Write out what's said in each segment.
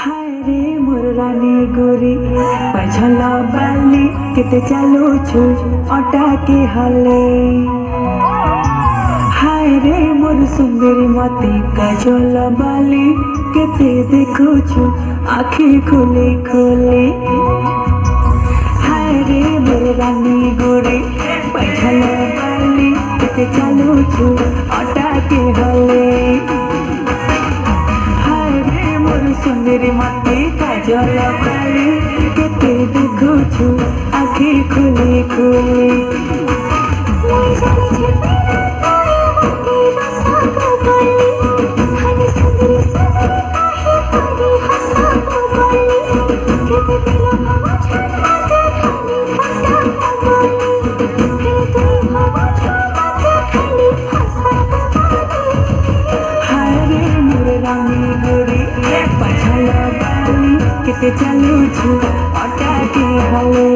हाय रे मोर रानी गोरी पछल बाली केते चालुछु अटा के हले। हाय रे मोर सुंदरी मती काजल बाली केते देखुछु आखी खोली खोली। हाय रे मोर रानी गोरी पछल बाली केते चालुछु अटा के हले। सुंदरी मते काजल बाली केते देखुछु आखी खोली खोली। केते चालुछु अटा के हले।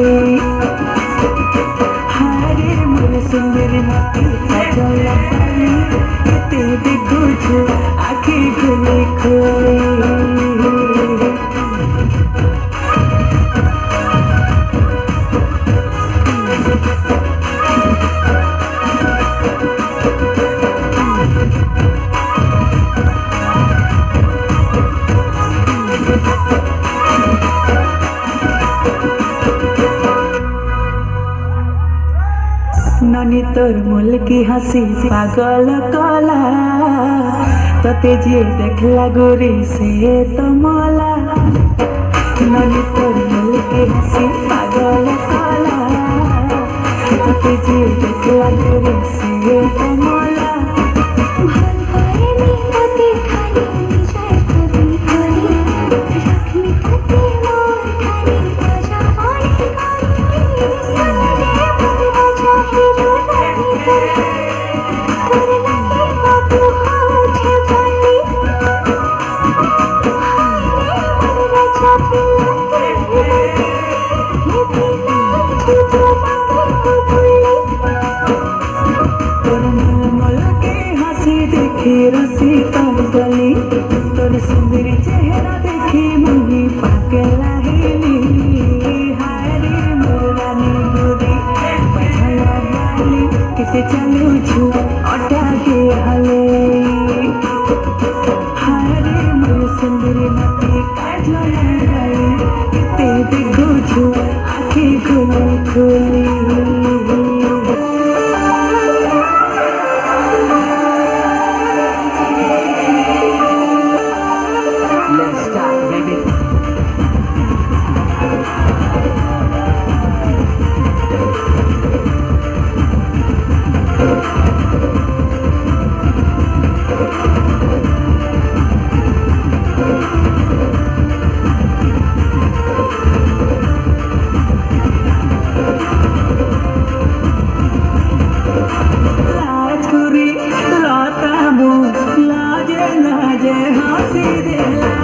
हाय रे मोर सुंदरी मते काजल बाली केते देखुछु आखी खोली खोली। ननी तोर मुल की हंसी पागल कला तते जे देखला गोरी से तो मला। ननी तोर मुल की हंसी पागल कला तते जे देखला गोरी से तो मला। रसी गली तोर सुंदरी चेहरा देखी मुही पागल हेली। हाय रे मोर रानी गोरी पछल बाली केते चालुछु अटा के हले। हाय रे मोर सुंदरी मते काजल बाली केते देखुछु आखी खोली खोली। Let's start, baby. लाज कुरी लाता मु लाजे लाजे हंसी देला।